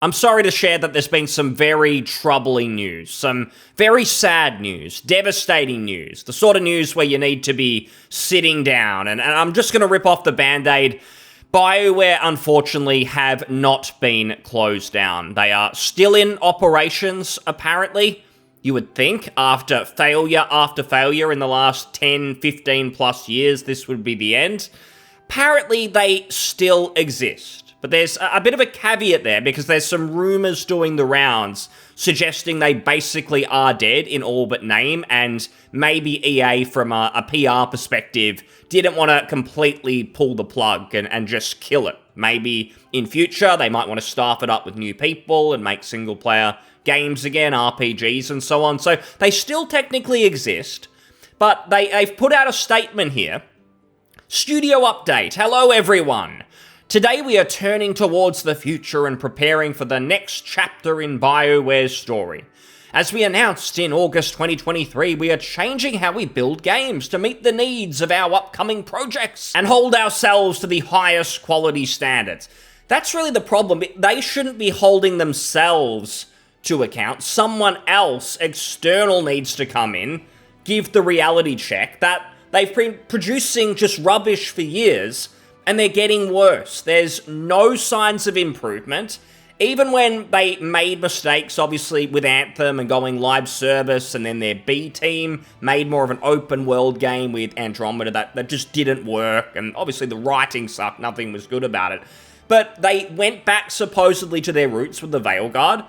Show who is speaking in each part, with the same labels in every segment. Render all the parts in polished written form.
Speaker 1: I'm sorry to share that there's been some very troubling news, some very sad news, devastating news, the sort of news where you need to be sitting down. And I'm just going to rip off the Band-Aid. BioWare, unfortunately, have not been closed down. They are still in operations, apparently. You would think, after failure in the last 10, 15 plus years, this would be the end. Apparently, they still exist. But there's a bit of a caveat there because there's some rumors doing the rounds suggesting they basically are dead in all but name, and maybe EA, from a PR perspective, didn't want to completely pull the plug and just kill it. Maybe in future they might want to staff it up with new people and make single-player games again, RPGs and so on. So they still technically exist, but they've put out a statement here. Studio update. Hello, everyone. Today we are turning towards the future and preparing for the next chapter in BioWare's story. As we announced in August 2023, we are changing how we build games to meet the needs of our upcoming projects and hold ourselves to the highest quality standards. That's really the problem. They shouldn't be holding themselves to account. Someone else, external, needs to come in, give the reality check that they've been producing just rubbish for years, and they're getting worse. There's no signs of improvement. Even when they made mistakes, obviously, with Anthem and going live service, and then their B team made more of an open world game with Andromeda that just didn't work, and obviously the writing sucked, nothing was good about it. But they went back supposedly to their roots with the Veilguard,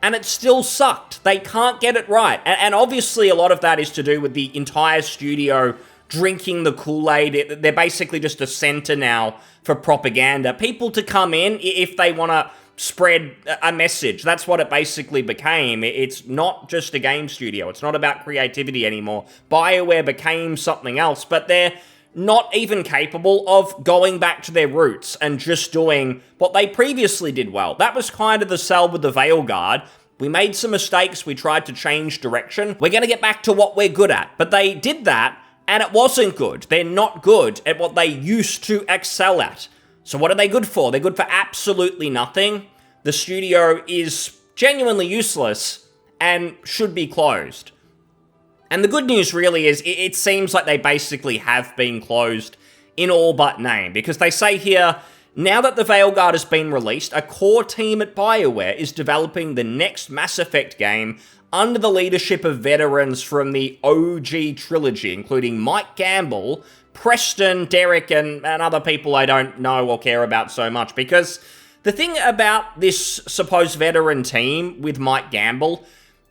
Speaker 1: and it still sucked. They can't get it right. And obviously a lot of that is to do with the entire studio drinking the Kool-Aid. They're basically just a center now for propaganda. People to come in if they want to spread a message. That's what it basically became. It's not just a game studio. It's not about creativity anymore. BioWare became something else, but they're not even capable of going back to their roots and just doing what they previously did well. That was kind of the sell with the Veilguard. We made some mistakes. We tried to change direction. We're going to get back to what we're good at. But they did that, and it wasn't good. They're not good at what they used to excel at. So what are they good for? They're good for absolutely nothing. The studio is genuinely useless and should be closed. And the good news really is it seems like they basically have been closed in all but name, because they say here, now that the Veilguard has been released, a core team at BioWare is developing the next Mass Effect game under the leadership of veterans from the OG trilogy, including Mike Gamble, Preston, Derek, and other people I don't know or care about so much. Because the thing about this supposed veteran team with Mike Gamble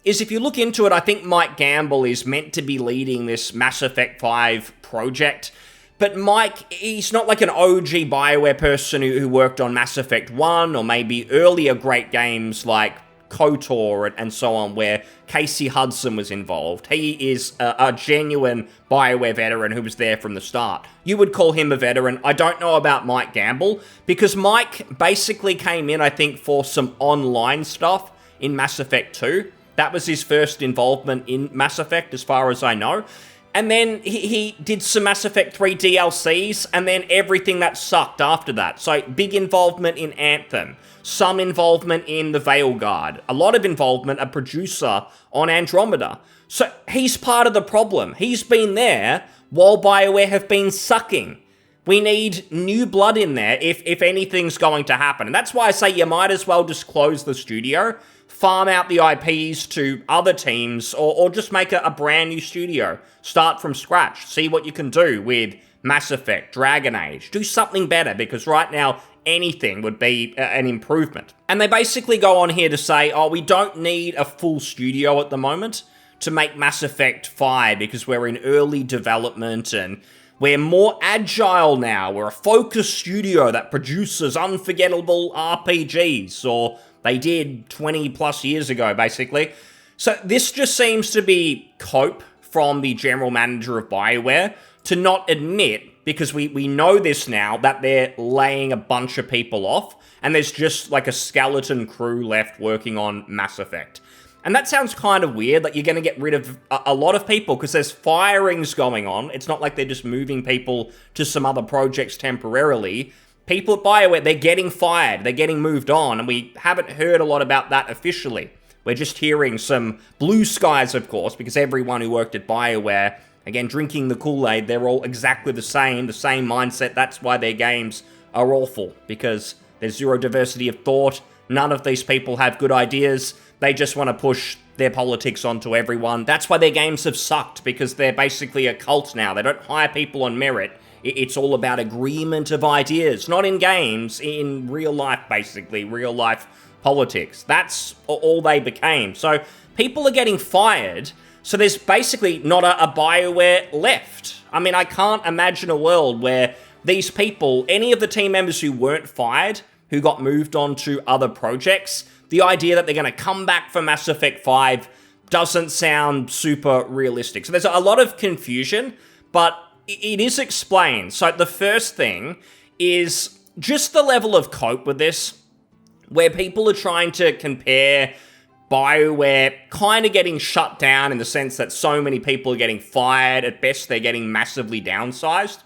Speaker 1: is, if you look into it, I think Mike Gamble is meant to be leading this Mass Effect 5 project. But Mike, he's not like an OG BioWare person who worked on Mass Effect 1 or maybe earlier great games like KOTOR and so on, where Casey Hudson was involved. He is a genuine BioWare veteran who was there from the start. You would call him a veteran. I don't know about Mike Gamble, because Mike basically came in, I think, for some online stuff in Mass Effect 2. That was his first involvement in Mass Effect, as far as I know. And then he did some Mass Effect 3 DLCs, and then everything that sucked after that. So big involvement in Anthem, some involvement in the Veilguard, a lot of involvement, a producer on Andromeda. So he's part of the problem. He's been there while BioWare have been sucking. We need new blood in there if anything's going to happen. And that's why I say you might as well just close the studio, farm out the IPs to other teams, or just make a brand new studio. Start from scratch. See what you can do with Mass Effect, Dragon Age. Do something better, because right now, anything would be an improvement. And they basically go on here to say, oh, we don't need a full studio at the moment to make Mass Effect 5, because we're in early development and we're more agile now. We're a focused studio that produces unforgettable RPGs, or they did 20 plus years ago, basically. So this just seems to be cope from the general manager of BioWare to not admit, because we know this now, that they're laying a bunch of people off, and there's just like a skeleton crew left working on Mass Effect. And that sounds kind of weird, like you're going to get rid of a lot of people because there's firings going on. It's not like they're just moving people to some other projects temporarily. people at BioWare, they're getting fired, they're getting moved on, and we haven't heard a lot about that officially. We're just hearing some blue skies, of course, because everyone who worked at BioWare, again, drinking the Kool-Aid, they're all exactly the same mindset. That's why their games are awful, because there's zero diversity of thought. None of these people have good ideas. They just want to push their politics onto everyone. That's why their games have sucked, because they're basically a cult now. They don't hire people on merit. It's all about agreement of ideas, not in games, in real life, basically, real life politics. That's all they became. So people are getting fired, so there's basically not a BioWare left. I mean, I can't imagine a world where these people, any of the team members who weren't fired, who got moved on to other projects, the idea that they're going to come back for Mass Effect 5 doesn't sound super realistic. So there's a lot of confusion, but it is explained. So the first thing is just the level of cope with this, where people are trying to compare BioWare kind of getting shut down in the sense that so many people are getting fired. At best, they're getting massively downsized.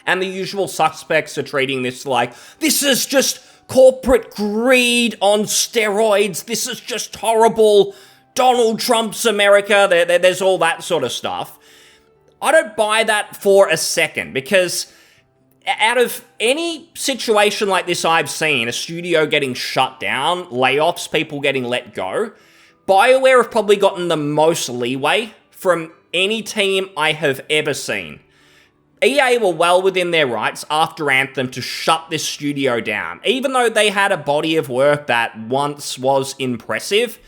Speaker 1: And the usual suspects are treating this like, this is just corporate greed on steroids. This is just horrible. Donald Trump's America. There's all that sort of stuff. I don't buy that for a second, because out of any situation like this I've seen, a studio getting shut down, layoffs, people getting let go, BioWare have probably gotten the most leeway from any team I have ever seen. EA were well within their rights after Anthem to shut this studio down. Even though they had a body of work that once was impressive,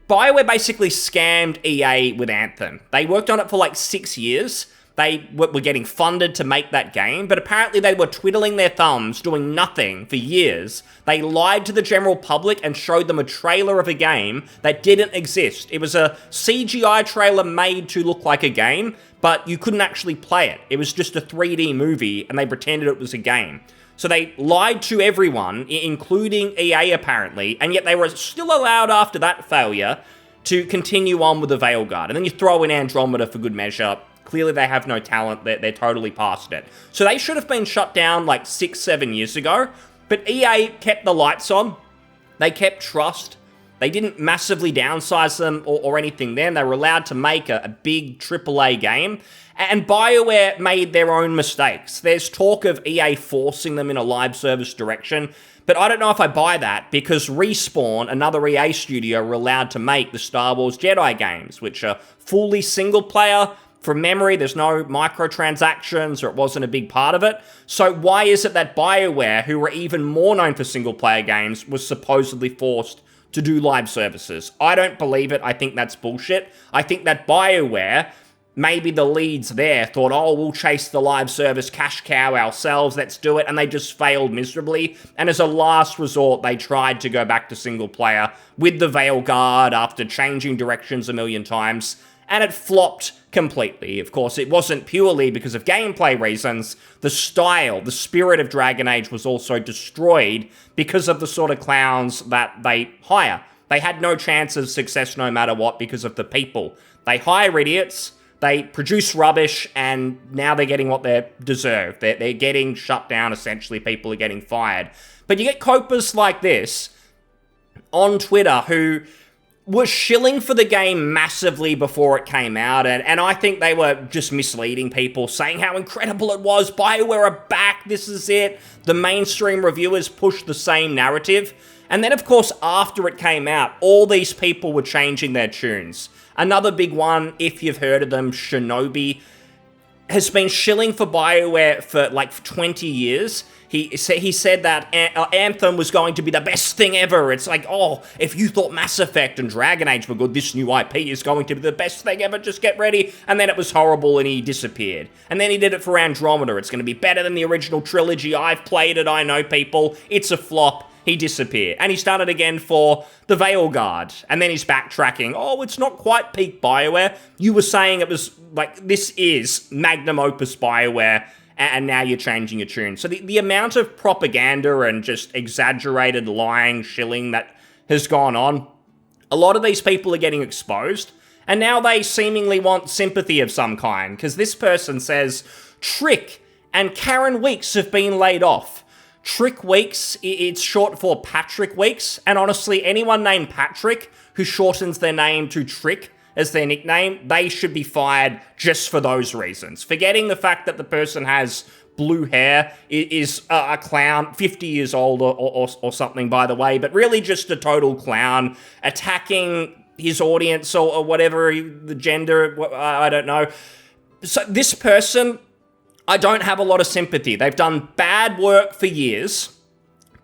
Speaker 1: BioWare basically scammed EA with Anthem. They worked on it for like 6 years. They were getting funded to make that game, but apparently they were twiddling their thumbs, doing nothing for years. They lied to the general public and showed them a trailer of a game that didn't exist. It was a CGI trailer made to look like a game, but you couldn't actually play it. It was just a 3D movie, and they pretended it was a game. So they lied to everyone, including EA apparently, and yet they were still allowed after that failure to continue on with the Veilguard. And then you throw in Andromeda for good measure. Clearly they have no talent, they're totally past it. So they should have been shut down like 6-7 years ago, but EA kept the lights on, they kept trust, they didn't massively downsize them or anything then. They were allowed to make a big AAA game, and BioWare made their own mistakes. There's talk of EA forcing them in a live service direction, but I don't know if I buy that, because Respawn, another EA studio, were allowed to make the Star Wars Jedi games, which are fully single player. From memory, there's no microtransactions, or it wasn't a big part of it. So why is it that BioWare, who were even more known for single-player games, was supposedly forced to do live services? I don't believe it. I think that's bullshit. I think that BioWare, maybe the leads there, thought, oh, we'll chase the live service cash cow ourselves, let's do it, and they just failed miserably. And as a last resort, they tried to go back to single-player with the Veilguard after changing directions a million times, and it flopped completely. Of course, it wasn't purely because of gameplay reasons. The style, the spirit of Dragon Age was also destroyed because of the sort of clowns that they hire. They had no chance of success no matter what because of the people. They hire idiots, they produce rubbish, and now they're getting what they deserve. They're getting shut down, essentially. People are getting fired. But you get copers like this on Twitter who was shilling for the game massively before it came out, and I think they were just misleading people, saying how incredible it was. BioWare are back, this is it. The mainstream reviewers pushed the same narrative. And then, of course, after it came out, all these people were changing their tunes. Another big one, if you've heard of them, Shinobi, has been shilling for BioWare for like 20 years. He said that Anthem was going to be the best thing ever. It's like, oh, if you thought Mass Effect and Dragon Age were good, this new IP is going to be the best thing ever. Just get ready. And then it was horrible and he disappeared. And then he did it for Andromeda. It's going to be better than the original trilogy. I've played it. I know people. It's a flop. He disappeared. And he started again for the Veilguard. And then he's backtracking. Oh, it's not quite peak BioWare. You were saying it was like, this is magnum opus BioWare. And now you're changing your tune. So the amount of propaganda and just exaggerated lying, shilling that has gone on, a lot of these people are getting exposed, and now they seemingly want sympathy of some kind, because this person says, Trick and Karen Weeks have been laid off. Trick Weeks, it's short for Patrick Weeks, and honestly, anyone named Patrick who shortens their name to Trick as their nickname, they should be fired just for those reasons. Forgetting the fact that the person has blue hair, is a clown, 50 years old or something, by the way, but really just a total clown, attacking his audience or whatever, the gender, I don't know. So this person, I don't have a lot of sympathy. They've done bad work for years.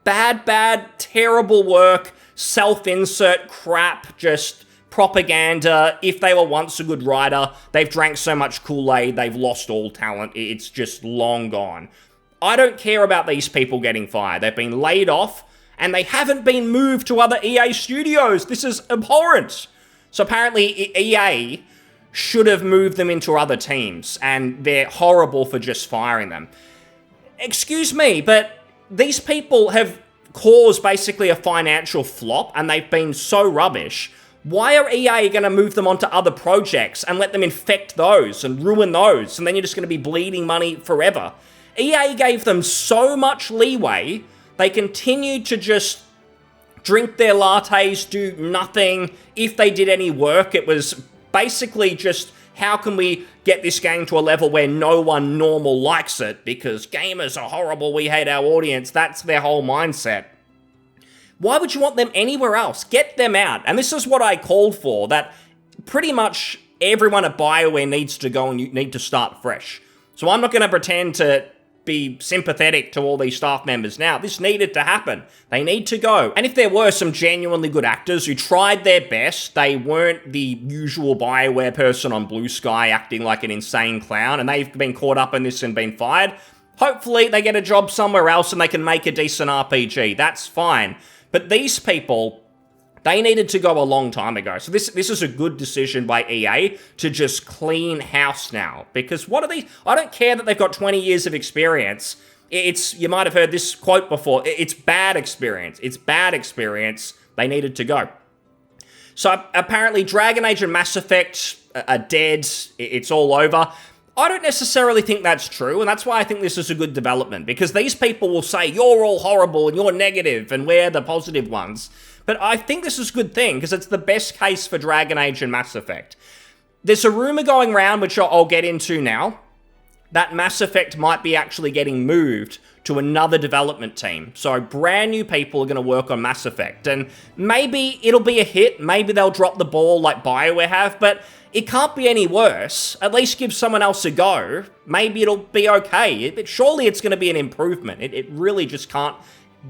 Speaker 1: Bad, terrible work, self-insert crap, just propaganda. If they were once a good writer, they've drank so much Kool-Aid, they've lost all talent. It's just long gone. I don't care about these people getting fired. They've been laid off, and they haven't been moved to other EA studios. This is abhorrent. So apparently EA should have moved them into other teams, and they're horrible for just firing them. Excuse me, but these people have caused basically a financial flop, and they've been so rubbish. Why are EA going to move them onto other projects and let them infect those and ruin those, and then you're just going to be bleeding money forever? EA gave them so much leeway, they continued to just drink their lattes, do nothing. If they did any work, it was basically just, how can we get this game to a level where no one normal likes it, because gamers are horrible, we hate our audience. That's their whole mindset. Why would you want them anywhere else? Get them out. And this is what I called for, that pretty much everyone at BioWare needs to go and you need to start fresh. So I'm not going to pretend to be sympathetic to all these staff members now. This needed to happen. They need to go. And if there were some genuinely good actors who tried their best, they weren't the usual BioWare person on Blue Sky acting like an insane clown, and they've been caught up in this and been fired, hopefully they get a job somewhere else and they can make a decent RPG. That's fine. But these people, they needed to go a long time ago. So this is a good decision by EA to just clean house now. Because what are these? I don't care that they've got 20 years of experience. You might have heard this quote before. It's bad experience. It's bad experience. They needed to go. So apparently Dragon Age and Mass Effect are dead. It's all over. I don't necessarily think that's true, and that's why I think this is a good development, because these people will say, you're all horrible and you're negative and we're the positive ones. But I think this is a good thing, because it's the best case for Dragon Age and Mass Effect. There's a rumor going around, which I'll get into now, that Mass Effect might be actually getting moved to another development team. So brand new people are going to work on Mass Effect, and maybe it'll be a hit, maybe they'll drop the ball like BioWare have, but it can't be any worse. At least give someone else a go. Maybe it'll be okay. Surely it's going to be an improvement. It really just can't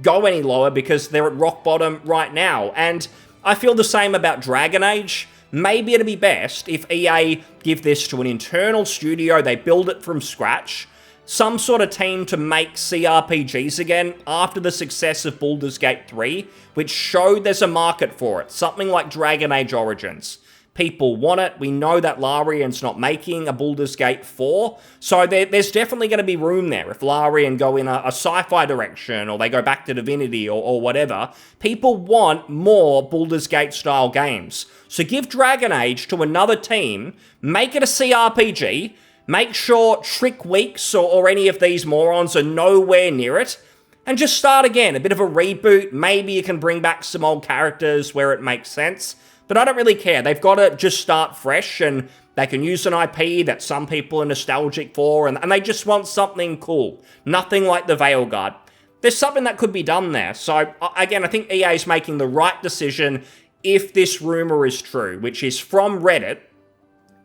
Speaker 1: go any lower, because they're at rock bottom right now. And I feel the same about Dragon Age. Maybe it'd be best if EA give this to an internal studio, they build it from scratch, some sort of team to make CRPGs again after the success of Baldur's Gate 3, which showed there's a market for it, something like Dragon Age Origins. People want it. We know that Larian's not making a Baldur's Gate 4, so there's definitely going to be room there. If Larian go in a sci-fi direction, or they go back to Divinity or whatever, people want more Baldur's Gate style games. So give Dragon Age to another team, make it a CRPG, make sure Trick Weeks or any of these morons are nowhere near it, and just start again. A bit of a reboot. Maybe you can bring back some old characters where it makes sense. But I don't really care. They've got to just start fresh, and they can use an IP that some people are nostalgic for, and they just want something cool. Nothing like the Veilguard. There's something that could be done there. So, again, I think EA is making the right decision if this rumor is true, which is from Reddit.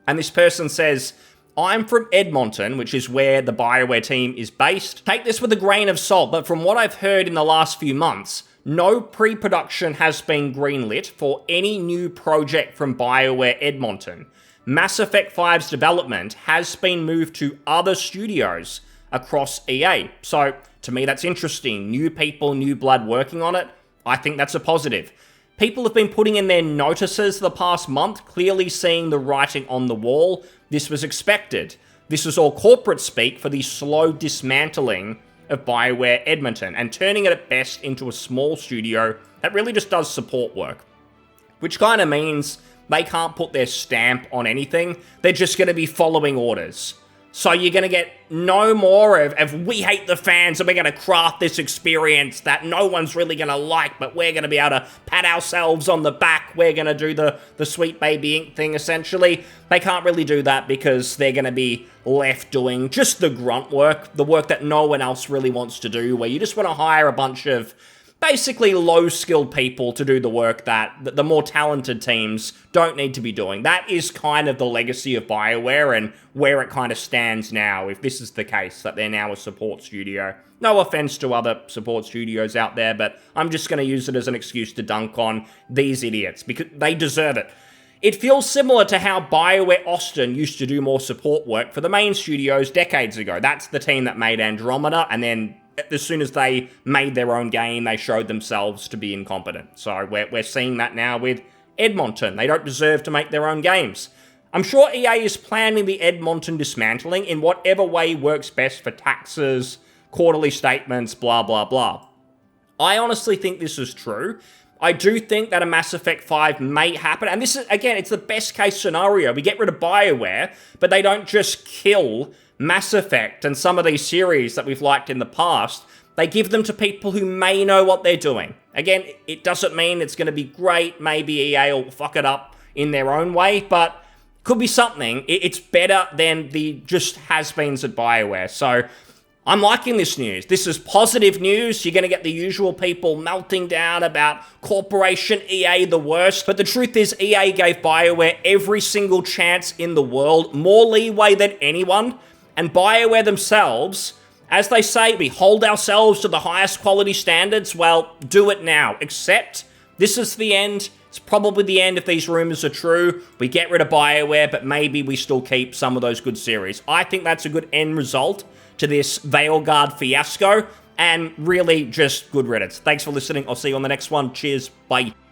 Speaker 1: And this person says, I'm from Edmonton, which is where the BioWare team is based. Take this with a grain of salt, but from what I've heard in the last few months, no pre-production has been greenlit for any new project from BioWare Edmonton. Mass Effect 5's development has been moved to other studios across EA. So, to me, that's interesting. New people, new blood working on it. I think that's a positive. People have been putting in their notices the past month, clearly seeing the writing on the wall. This was expected. This is all corporate speak for the slow dismantling of BioWare Edmonton, and turning it at best into a small studio that really just does support work. Which kind of means they can't put their stamp on anything, they're just going to be following orders. So you're going to get no more of we hate the fans and we're going to craft this experience that no one's really going to like, but we're going to be able to pat ourselves on the back. We're going to do the Sweet Baby Ink thing, essentially. They can't really do that because they're going to be left doing just the grunt work, the work that no one else really wants to do, where you just want to hire a bunch of basically low-skilled people to do the work that the more talented teams don't need to be doing. That is kind of the legacy of BioWare and where it kind of stands now, if this is the case, that they're now a support studio. No offense to other support studios out there, but I'm just going to use it as an excuse to dunk on these idiots, because they deserve it. It feels similar to how BioWare Austin used to do more support work for the main studios decades ago. That's the team that made Andromeda, and then as soon as they made their own game, they showed themselves to be incompetent. So we're seeing that now with Edmonton. They don't deserve to make their own games. I'm sure EA is planning the Edmonton dismantling in whatever way works best for taxes, quarterly statements, blah, blah, blah. I honestly think this is true. I do think that a Mass Effect 5 may happen, and this is, again, it's the best case scenario. We get rid of BioWare, but they don't just kill Mass Effect and some of these series that we've liked in the past. They give them to people who may know what they're doing. Again, it doesn't mean it's going to be great. Maybe EA will fuck it up in their own way, but could be something. It's better than the just has-beens at BioWare. So I'm liking this news. This is positive news. You're going to get the usual people melting down about Corporation EA the worst. But the truth is, EA gave BioWare every single chance in the world, more leeway than anyone. And BioWare themselves, as they say, we hold ourselves to the highest quality standards. Well, do it now. Except this is the end. It's probably the end if these rumors are true. We get rid of BioWare, but maybe we still keep some of those good series. I think that's a good end result to this Veilguard fiasco, and really just good riddance. Thanks for listening. I'll see you on the next one. Cheers. Bye.